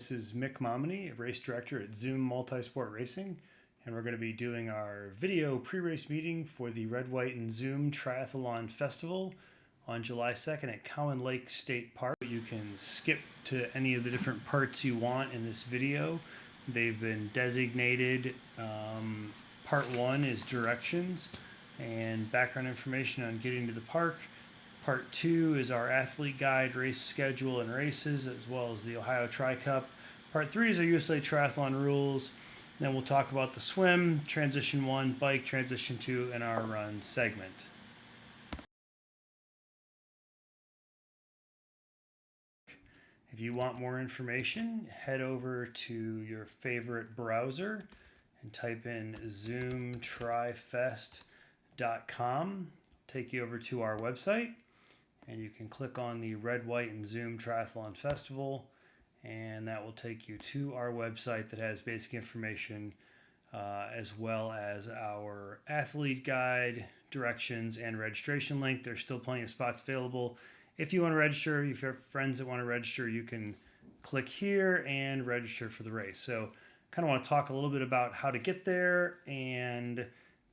This is Mick Momini, race director at Zoom Multisport Racing, and we're going to be doing our video pre-race meeting for the Red, White, and Zoom Triathlon Festival on July 2nd at Cowan Lake State Park. You can skip to any of the different parts you want in this video. They've been designated. Part 1 is directions and background information on getting to the park. Part 2 is our athlete guide, race schedule, and races, as well as the Ohio Tri-Cup. Part 3 is our USA Triathlon rules. Then we'll talk about the swim, transition 1, bike, transition 2, and our run segment. If you want more information, head over to your favorite browser and type in zoomtrifest.com. Take you over to our website, and you can click on the Red, White, and Zoom Triathlon Festival, and that will take you to our website that has basic information as well as our athlete guide, directions, and registration link. There's still plenty of spots available. If you want to register, if you have friends that want to register, you can click here and register for the race. So kind of want to talk a little bit about how to get there, and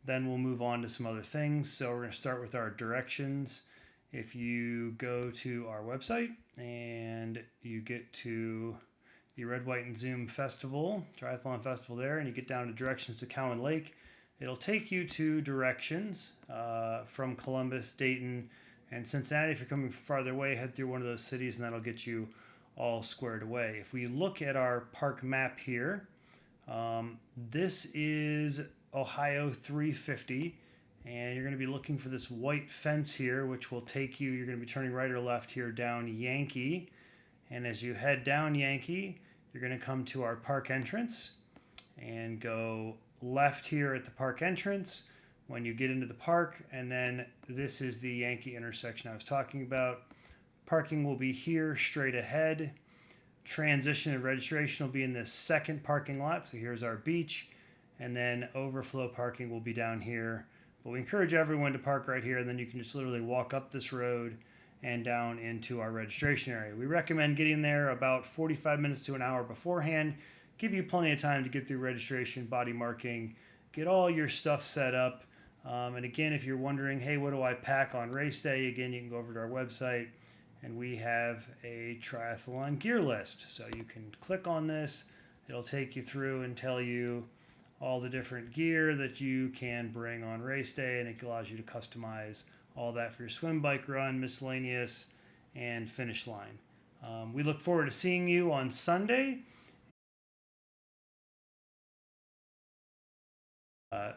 then we'll move on to some other things. So we're going to start with our directions. If you go to our website and you get to the Red, White, and Zoom Festival, Triathlon Festival there, and you get down to directions to Cowan Lake, it'll take you to directions from Columbus, Dayton, and Cincinnati. If you're coming farther away, head through one of those cities, and that'll get you all squared away. If we look at our park map here, this is Ohio 350. And you're going to be looking for this white fence here, which will take you, you're going to be turning right or left here down Yankee. And as you head down Yankee, you're going to come to our park entrance and go left here at the park entrance when you get into the park. And then this is the Yankee intersection I was talking about. Parking will be here straight ahead. Transition and registration will be in this second parking lot. So here's our beach. And then overflow parking will be down here. But we encourage everyone to park right here, and then you can just literally walk up this road and down into our registration area. We recommend getting there about 45 minutes to an hour beforehand. Give you plenty of time to get through registration, body marking, get all your stuff set up. And again, if you're wondering, hey, what do I pack on race day? Again, you can go over to our website, and we have a triathlon gear list. So you can click on this. It'll take you through and tell you all the different gear that you can bring on race day, and it allows you to customize all that for your swim, bike, run, miscellaneous, and finish line. We look forward to seeing you on Sunday.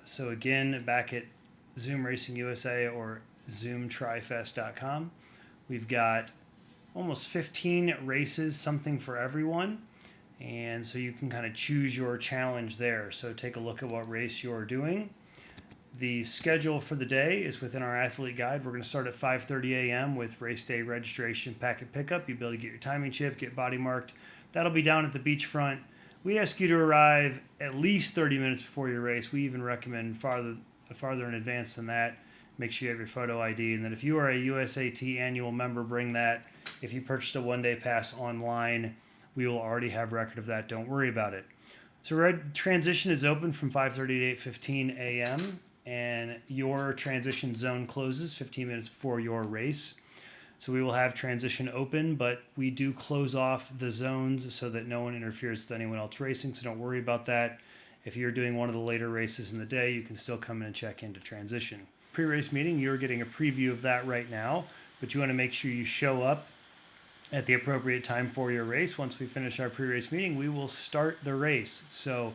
So again, back at Zoom Racing USA or zoomtrifest.com, we've got almost 15 races, something for everyone. And so you can kind of choose your challenge there. So take a look at what race you're doing. The schedule for the day is within our athlete guide. We're going to start at 5:30 a.m. with race day registration, packet pickup. You'll be able to get your timing chip, get body marked. That'll be down at the beachfront. We ask you to arrive at least 30 minutes before your race. We even recommend farther in advance than that. Make sure you have your photo ID. And then if you are a USAT annual member, bring that. If you purchased a one-day pass online, we will already have record of that. Don't worry about it. So red transition is open from 5:30 to 8:15 a.m. and your transition zone closes 15 minutes before your race. So we will have transition open, but we do close off the zones so that no one interferes with anyone else racing. So don't worry about that. If you're doing one of the later races in the day, you can still come in and check into transition. Pre-race meeting, you're getting a preview of that right now, but you want to make sure you show up at the appropriate time for your race. Once we finish our pre-race meeting, we will start the race. So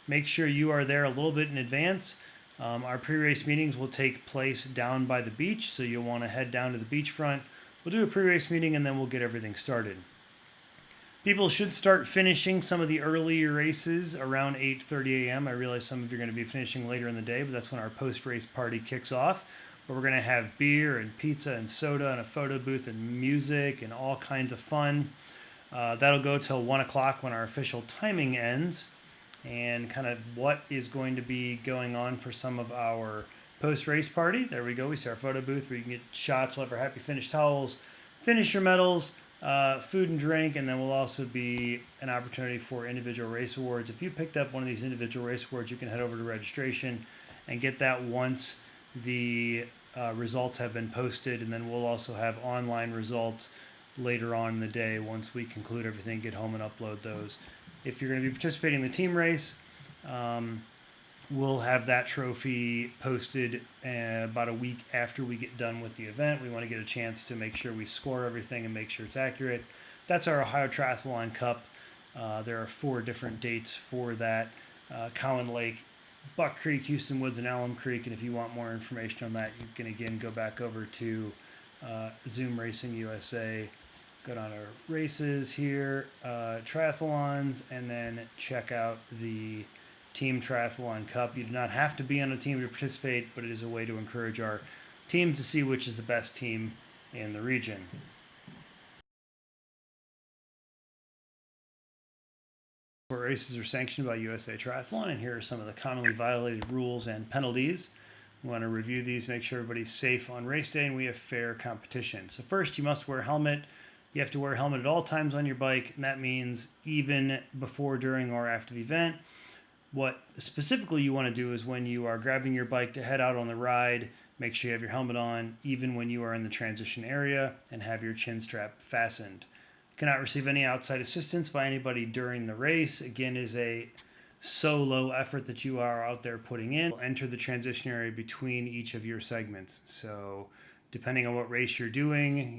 make sure you are there a little bit in advance. Our pre-race meetings will take place down by the beach, so you'll want to head down to the beachfront. We'll do a pre-race meeting, and then we'll get everything started. People should start finishing some of the earlier races around 8:30 a.m. I realize some of you are going to be finishing later in the day, but that's when our post-race party kicks off. Where we're going to have beer and pizza and soda and a photo booth and music and all kinds of fun. That'll go till 1 o'clock when our official timing ends, and kind of what is going to be going on for some of our post-race party. There we go. We see our photo booth where you can get shots. We'll have our happy finish towels, finish your medals, food and drink, and then will also be an opportunity for individual race awards. If you picked up one of these individual race awards, you can head over to registration and get that once the results have been posted, and then we'll also have online results later on in the day once we conclude everything, get home and upload those. If you're going to be participating in the team race, we'll have that trophy posted about a week after we get done with the event. We want to get a chance to make sure we score everything and make sure it's accurate. That's our Ohio Triathlon Cup. There are 4 different dates for that. Cowan Lake, Buck Creek, Houston Woods, and Alum Creek. And if you want more information on that, you can again go back over to Zoom Racing USA. Go down to races here, triathlons, and then check out the Team Triathlon Cup. You do not have to be on a team to participate, but it is a way to encourage our team to see which is the best team in the region. Races are sanctioned by USA Triathlon, and here are some of the commonly violated rules and penalties. We want to review these, make sure everybody's safe on race day, and we have fair competition. So first, you must wear a helmet. You have to wear a helmet at all times on your bike, and that means even before, during, or after the event. What specifically you want to do is when you are grabbing your bike to head out on the ride, make sure you have your helmet on, even when you are in the transition area, and have your chin strap fastened. You cannot receive any outside assistance by anybody during the race. Again, it is a solo effort that you are out there putting in. Enter the transition area between each of your segments. So depending on what race you're doing,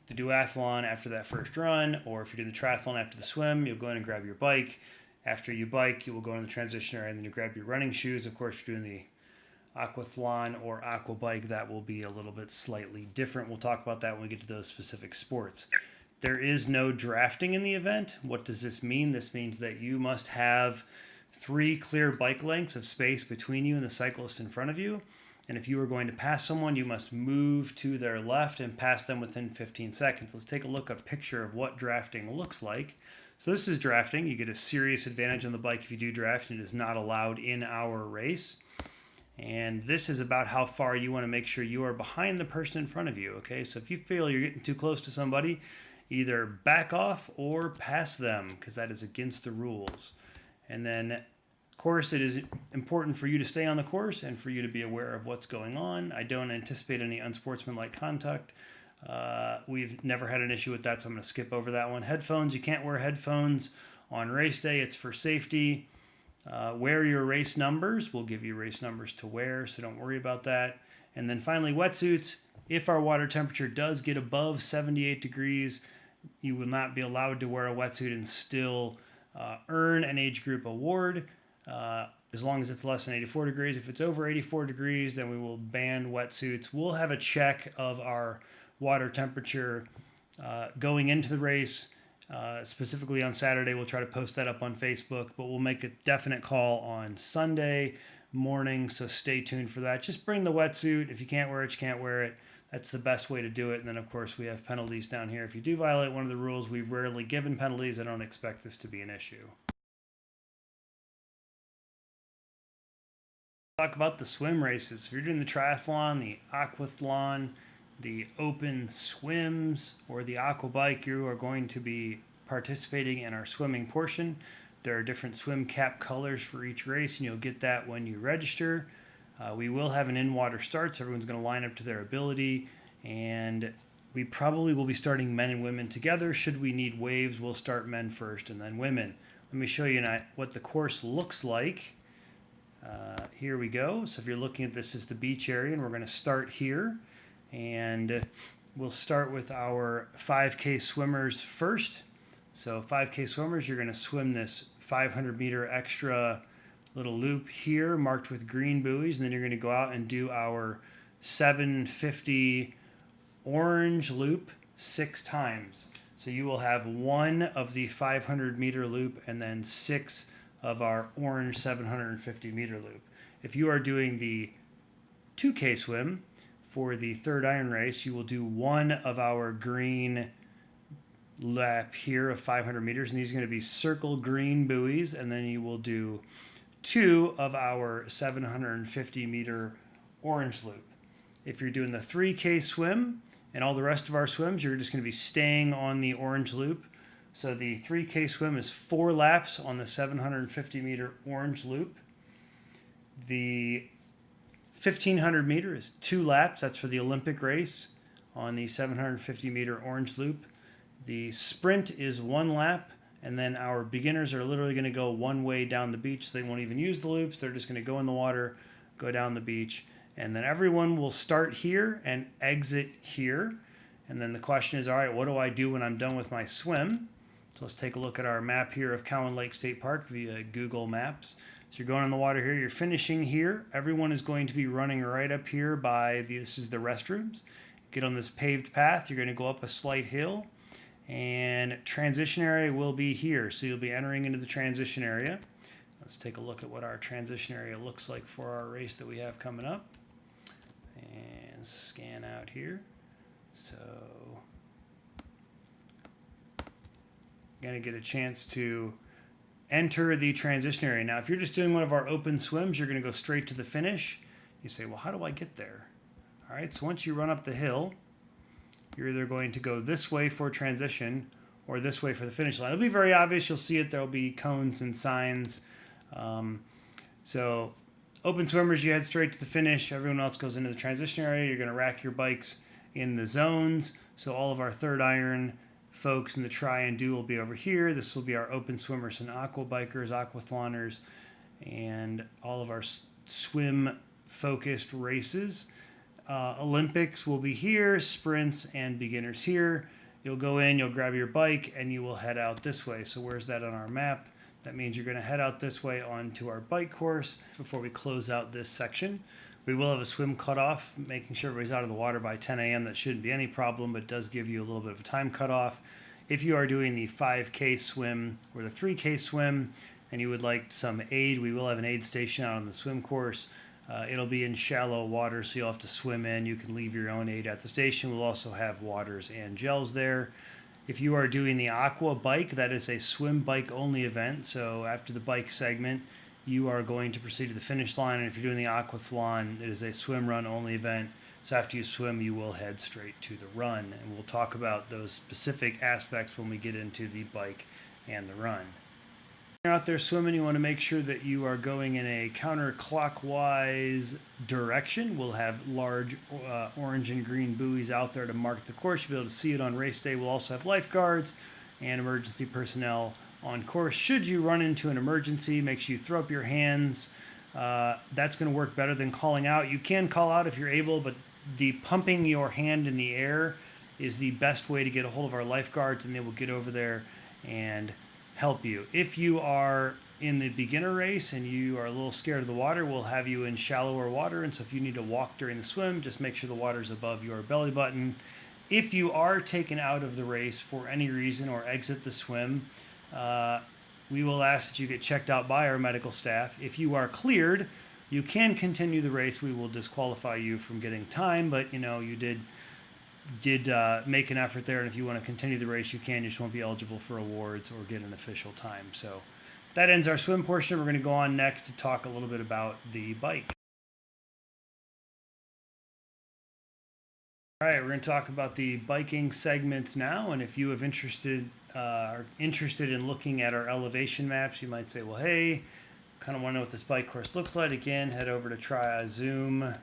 the duathlon after that first run, or if you're doing the triathlon after the swim, you'll go in and grab your bike. After you bike, you will go in the transition area, and then you grab your running shoes. Of course, if you're doing the aquathlon or aqua bike, that will be a little bit slightly different. We'll talk about that when we get to those specific sports. There is no drafting in the event. What does this mean? This means that you must have 3 clear bike lengths of space between you and the cyclist in front of you. And if you are going to pass someone, you must move to their left and pass them within 15 seconds. Let's take a look at a picture of what drafting looks like. So this is drafting. You get a serious advantage on the bike if you do draft, and it is not allowed in our race. And this is about how far you want to make sure you are behind the person in front of you, okay? So if you feel you're getting too close to somebody, either back off or pass them, because that is against the rules. And then, of course, it is important for you to stay on the course and for you to be aware of what's going on. I don't anticipate any unsportsmanlike conduct. We've never had an issue with that, so I'm going to skip over that one. Headphones, you can't wear headphones on race day. It's for safety. Wear your race numbers. We'll give you race numbers to wear, so don't worry about that. And then finally, wetsuits. If our water temperature does get above 78 degrees, you will not be allowed to wear a wetsuit and still earn an age group award. As long as it's less than 84 degrees. If it's over 84 degrees, then we will ban wetsuits. We'll have a check of our water temperature going into the race. Specifically on Saturday, we'll try to post that up on Facebook, but we'll make a definite call on Sunday morning, so stay tuned for that. Just bring the wetsuit. If you can't wear it, you can't wear it. That's the best way to do it. And then, of course, we have penalties down here. If you do violate one of the rules, we've rarely given penalties. I don't expect this to be an issue. Talk about the swim races. If you're doing the triathlon, the aquathlon, the open swims, or the aqua bike, you are going to be participating in our swimming portion. There are different swim cap colors for each race, and you'll get that when you register. We will have an in-water start, so everyone's going to line up to their ability, and we probably will be starting men and women together. Should we need waves, we'll start men first and then women. Let me show you what the course looks like. Here we go. So if you're looking at this as the beach area, and we're going to start here, and we'll start with our 5K swimmers first. So 5K swimmers, you're going to swim this 500 meter extra little loop here marked with green buoys, and then you're going to go out and do our 750 orange loop 6 times. So you will have 1 of the 500 meter loop and then 6 of our orange 750 meter loop. If you are doing the 2K swim for the third iron race, you will do 1 of our green lap here of 500 meters, and these are going to be circle green buoys, and then you will do 2 of our 750 meter orange loop. If you're doing the 3K swim And all the rest of our swims, you're just going to be staying on the orange loop. So the 3K swim is 4 laps on the 750 meter orange loop. The 1500 meter is 2 laps. That's for the Olympic race on the 750 meter orange loop. The sprint is 1 lap. And then our beginners are literally going to go one way down the beach. So they won't even use the loops. They're just going to go in the water, go down the beach. And then everyone will start here and exit here. And then the question is, all right, what do I do when I'm done with my swim? So let's take a look at our map here of Cowan Lake State Park via Google Maps. So you're going in the water here. You're finishing here. Everyone is going to be running right up here by this is the restrooms. Get on this paved path. You're going to go up a slight hill. And transition area will be here. So you'll be entering into the transition area. Let's take a look at what our transition area looks like for our race that we have coming up. And scan out here. So you're going to get a chance to enter the transition area. Now, if you're just doing one of our open swims, you're going to go straight to the finish. You say, well, how do I get there? All right, so once you run up the hill, you're either going to go this way for transition or this way for the finish line. It'll be very obvious. You'll see it. There'll be cones and signs. So open swimmers, you head straight to the finish. Everyone else goes into the transition area. You're going to rack your bikes in the zones. So all of our third iron folks in the try and do will be over here. This will be our open swimmers and aqua bikers, aquathoners, and all of our swim focused races. Olympics will be here, sprints and beginners here. You'll go in, you'll grab your bike, and you will head out this way. So where's that on our map? That means you're going to head out this way onto our bike course before we close out this section. We will have a swim cutoff, making sure everybody's out of the water by 10 a.m. That shouldn't be any problem, but does give you a little bit of a time cutoff. If you are doing the 5K swim or the 3K swim and you would like some aid, we will have an aid station out on the swim course. It'll be in shallow water, so you'll have to swim in. You can leave your own aid at the station. We'll also have waters and gels there. If you are doing the aqua bike, that is a swim bike only event. So after the bike segment, you are going to proceed to the finish line. And if you're doing the aquathlon, it is a swim run only event. So after you swim, you will head straight to the run. And we'll talk about those specific aspects when we get into the bike and the run. You're out there swimming, you want to make sure that you are going in a counterclockwise direction. We'll have large orange and green buoys out there to mark the course. You'll be able to see it on race day. We'll also have lifeguards and emergency personnel on course. Should you run into an emergency, make sure you throw up your hands. That's going to work better than calling out. You can call out if you're able, but the pumping your hand in the air is the best way to get a hold of our lifeguards, and they will get over there and help you. If you are in the beginner race and you are a little scared of the water, we'll have you in shallower water. And so if you need to walk during the swim, just make sure the water is above your belly button. If you are taken out of the race for any reason or exit the swim, we will ask that you get checked out by our medical staff. If you are cleared, you can continue the race. We will disqualify you from getting time, but you did make an effort there, and if you want to continue the race, you can. You just won't be eligible for awards or get an official time. So that ends our swim portion. We're going to go on next to talk a little bit about the bike. All right, we're going to talk about the biking segments now, and if you are interested in looking at our elevation maps, you might say, well, hey, kind of want to know what this bike course looks like. Again, head over to Zoom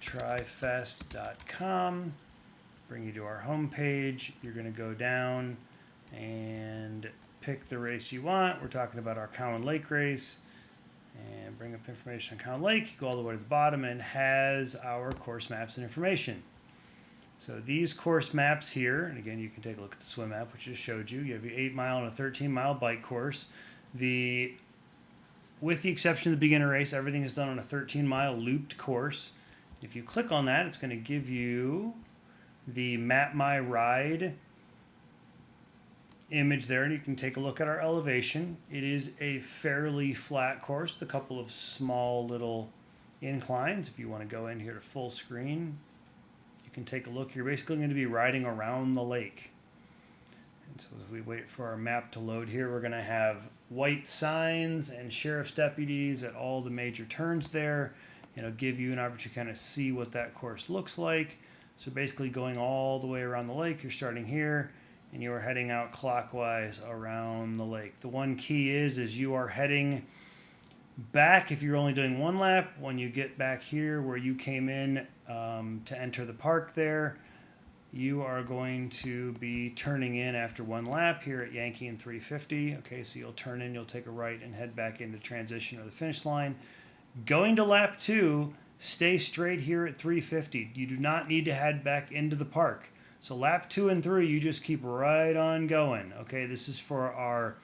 Triathlon.com, bring you to our homepage. You're going to go down and pick the race you want. We're talking about our Cowan Lake race, and bring up information on Cowan Lake. You go all the way to the bottom and it has our course maps and information. So these course maps here, and again, you can take a look at the swim map, which I just showed you. You have your 8-mile and a 13-mile bike course. With the exception of the beginner race, everything is done on a 13-mile looped course. If you click on that, it's going to give you the Map My Ride image there, and you can take a look at our elevation. It is a fairly flat course with a couple of small little inclines. If you want to go in here to full screen, you can take a look. You're basically going to be riding around the lake. And so as we wait for our map to load here, we're going to have white signs and sheriff's deputies at all the major turns there. It'll give you an opportunity to kind of see what that course looks like. So basically going all the way around the lake, you're starting here and you are heading out clockwise around the lake. The one key is you are heading back if you're only doing one lap. When you get back here where you came in to enter the park there, you are going to be turning in after one lap here at Yankee and 350. Okay, so you'll turn in, you'll take a right and head back into transition or the finish line. Going to lap 2, stay straight here at 350. You do not need to head back into the park. So lap 2 and 3, you just keep right on going. Okay, this is for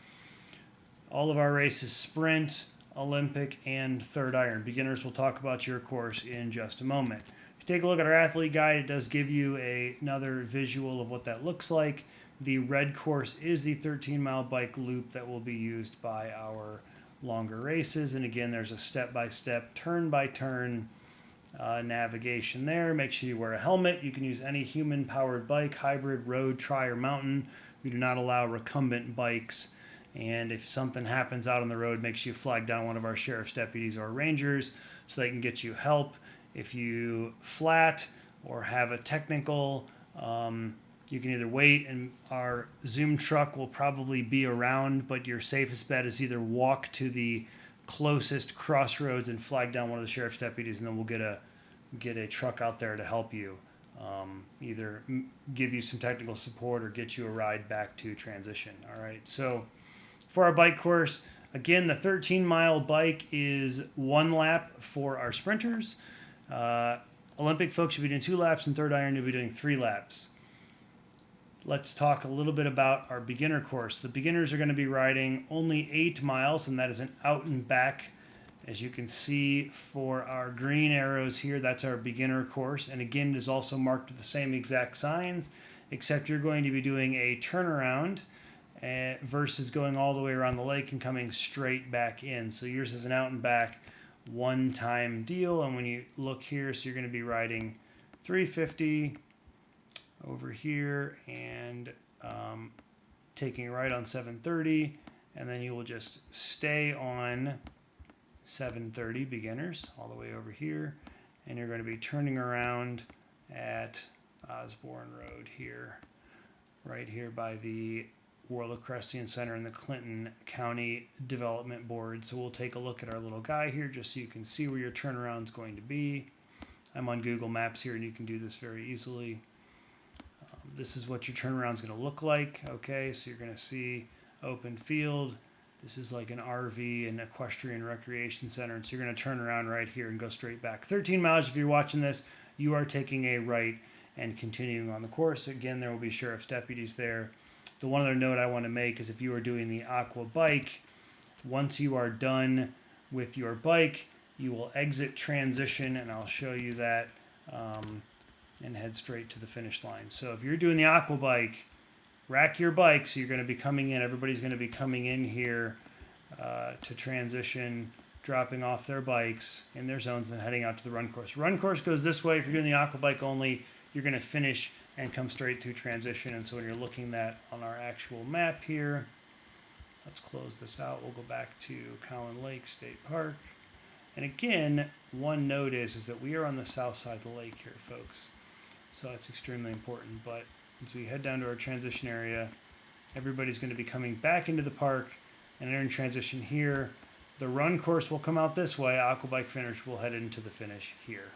all of our races: sprint, Olympic, and third iron. Beginners will talk about your course in just a moment. If you take a look at our athlete guide, it does give you another visual of what that looks like. The red course is the 13-mile bike loop that will be used by our longer races. And again, there's a step-by-step, turn-by-turn navigation there. Make sure you wear a helmet. You can use any human-powered bike, hybrid, road, tri, or mountain. We do not allow recumbent bikes. And if something happens out on the road, make sure you flag down one of our sheriff's deputies or rangers so they can get you help. If you flat or have a technical, you can either wait and our Zoom truck will probably be around, but your safest bet is either walk to the closest crossroads and flag down one of the sheriff's deputies, and then we'll get a truck out there to help you, either give you some technical support or get you a ride back to transition. All right, so for our bike course, again, the 13-mile bike is 1 lap for our sprinters. Olympic folks should be doing 2 laps, and third iron you'll be doing 3 laps. Let's talk a little bit about our beginner course. The beginners are going to be riding only 8 miles, and that is an out and back. As you can see for our green arrows here, that's our beginner course. And again, it is also marked with the same exact signs, except you're going to be doing a turnaround versus going all the way around the lake and coming straight back in. So yours is an out and back one-time deal. And when you look here, so you're going to be riding 350 over here and taking a right on 730, and then you will just stay on 730 beginners all the way over here, and you're going to be turning around at Osborne Road here, right here by the World Equestrian Center and the Clinton County Development Board. So we'll take a look at our little guy here just so you can see where your turnaround is going to be. I'm on Google Maps here, and you can do this very easily. This is what your turnaround is going to look like. Okay, so you're going to see open field. This is like an RV and equestrian recreation center. And so you're going to turn around right here and go straight back. 13 miles, if you're watching this, you are taking a right and continuing on the course. Again, there will be sheriff's deputies there. The one other note I want to make is if you are doing the aqua bike, once you are done with your bike, you will exit transition, and I'll show you that, and head straight to the finish line. So if you're doing the aqua bike, rack your bike, so you're going to be coming in. Everybody's going to be coming in here to transition, dropping off their bikes in their zones and heading out to the run course. Run course goes this way. If you're doing the aqua bike only, you're going to finish and come straight through transition. And so when you're looking at on our actual map here, let's close this out. We'll go back to Cowan Lake State Park. And again, one note is that we are on the south side of the lake here, folks. So that's extremely important. But as we head down to our transition area, everybody's going to be coming back into the park and entering transition here. The run course will come out this way. Aqua bike finish will head into the finish here.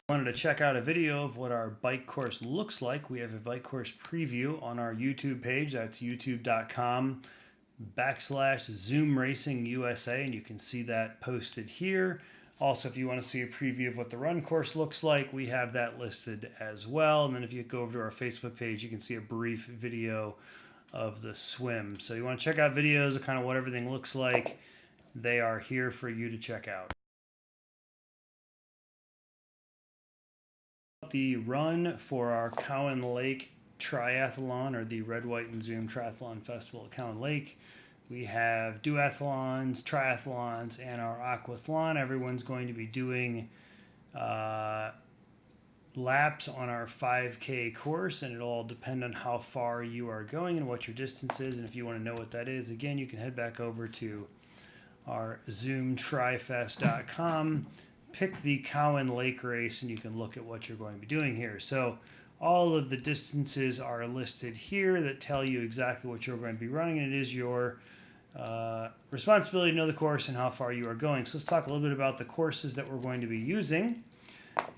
Wanted to check out a video of what our bike course looks like. We have a bike course preview on our YouTube page. That's youtube.com/Zoom Racing USA, and you can see that posted here. Also, if you want to see a preview of what the run course looks like, we have that listed as well. And then if you go over to our Facebook page, you can see a brief video of the swim. So you want to check out videos of kind of what everything looks like. They are here for you to check out. The run for our Cowan Lake Triathlon, or the Red, White, and Zoom Triathlon Festival at Cowan Lake. We have duathlons, triathlons, and our aquathlon. Everyone's going to be doing laps on our 5K course, and it'll all depend on how far you are going and what your distance is. And if you want to know what that is, again, you can head back over to our zoomtrifest.com pick the Cowan Lake race and you can look at what you're going to be doing here. So all of the distances are listed here that tell you exactly what you're going to be running, and it is your responsibility to know the course and how far you are going. So let's talk a little bit about the courses that we're going to be using.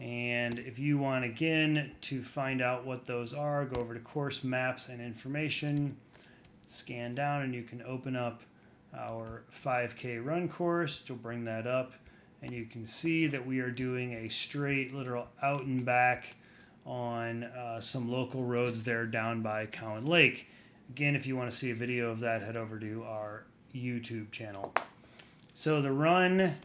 And if you want, again, to find out what those are, go over to course maps and information, scan down, and you can open up our 5K run course. You'll bring that up, and you can see that we are doing a straight, literal out and back on some local roads there down by Cowan Lake. Again, if you want to see a video of that, head over to our YouTube channel. So the run,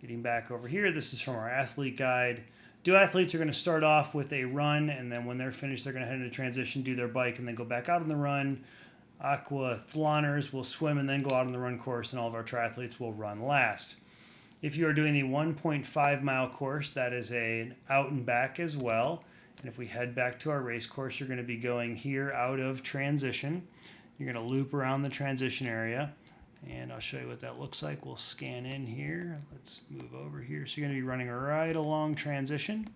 getting back over here, this is from our athlete guide. Duathletes are going to start off with a run, and then when they're finished, they're going to head into transition, do their bike, and then go back out on the run. Aquathloners will swim and then go out on the run course, and all of our triathletes will run last. If you are doing the 1.5 mile course, that is an out and back as well. And if we head back to our race course, you're going to be going here out of transition. You're going to loop around the transition area, and I'll show you what that looks like. We'll scan in here. Let's move over here. So you're going to be running right along transition.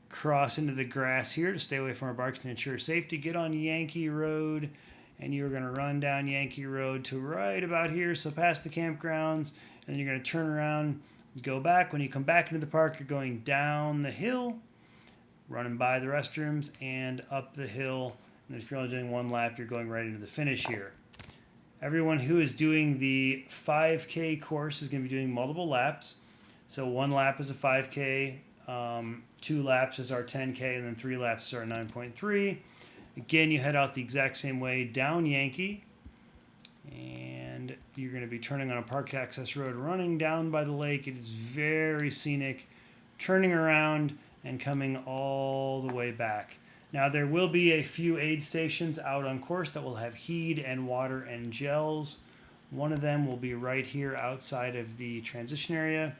Cross into the grass here to stay away from our bikes and ensure safety. Get on Yankee Road, and you're going to run down Yankee Road to right about here, so past the campgrounds, and then you're going to turn around, go back. When you come back into the park, you're going down the hill, running by the restrooms, and up the hill. And if you're only doing one lap, you're going right into the finish here. Everyone who is doing the 5K course is going to be doing multiple laps. So 1 lap is a 5K, 2 laps is our 10K, and then 3 laps is our 9.3. Again, you head out the exact same way down Yankee, and you're going to be turning on a park access road, running down by the lake. It is very scenic, turning around and coming all the way back. Now, there will be a few aid stations out on course that will have heat and water and gels. One of them will be right here outside of the transition area.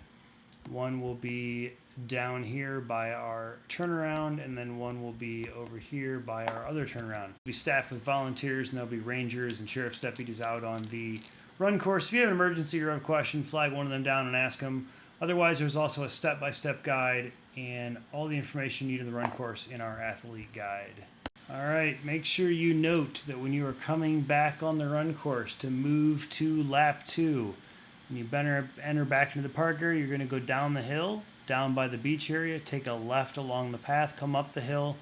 One will be down here by our turnaround, and then one will be over here by our other turnaround. We'll be staffed with volunteers, and there'll be rangers and sheriff's deputies out on the run course. If you have an emergency or a question, flag one of them down and ask them. Otherwise, there's also a step-by-step guide and all the information you need in the run course in our athlete guide. All right, make sure you note that when you are coming back on the run course to move to lap 2, when you enter back into the park area, you're going to go down the hill, down by the beach area, take a left along the path, come up the hill,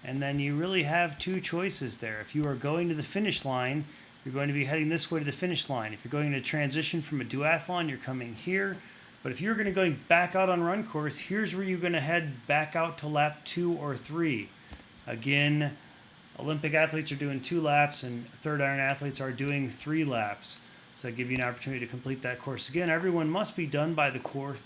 and then you really have 2 choices there. If you are going to the finish line, you're going to be heading this way to the finish line. If you're going to transition from a duathlon, you're coming here. But if you're going to go back out on run course, here's where you're going to head back out to lap 2 or 3. Again, Olympic athletes are doing 2 laps, and third iron athletes are doing 3 laps. So I give you an opportunity to complete that course. Again, everyone must be done by the course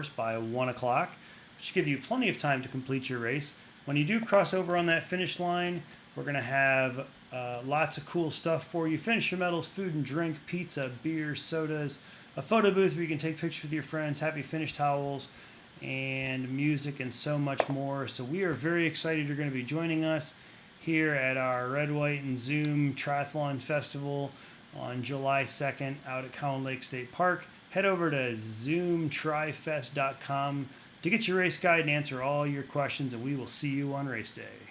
by 1 o'clock, which give you plenty of time to complete your race. When you do cross over on that finish line, we're going to have lots of cool stuff for you. Finisher medals, food and drink, pizza, beer, sodas, a photo booth where you can take pictures with your friends, happy finish towels, and music and so much more. So we are very excited you're going to be joining us here at our Red, White, and Zoom Triathlon Festival on July 2nd out at Cowan Lake State Park. Head over to zoomtrifest.com to get your race guide and answer all your questions, and we will see you on race day.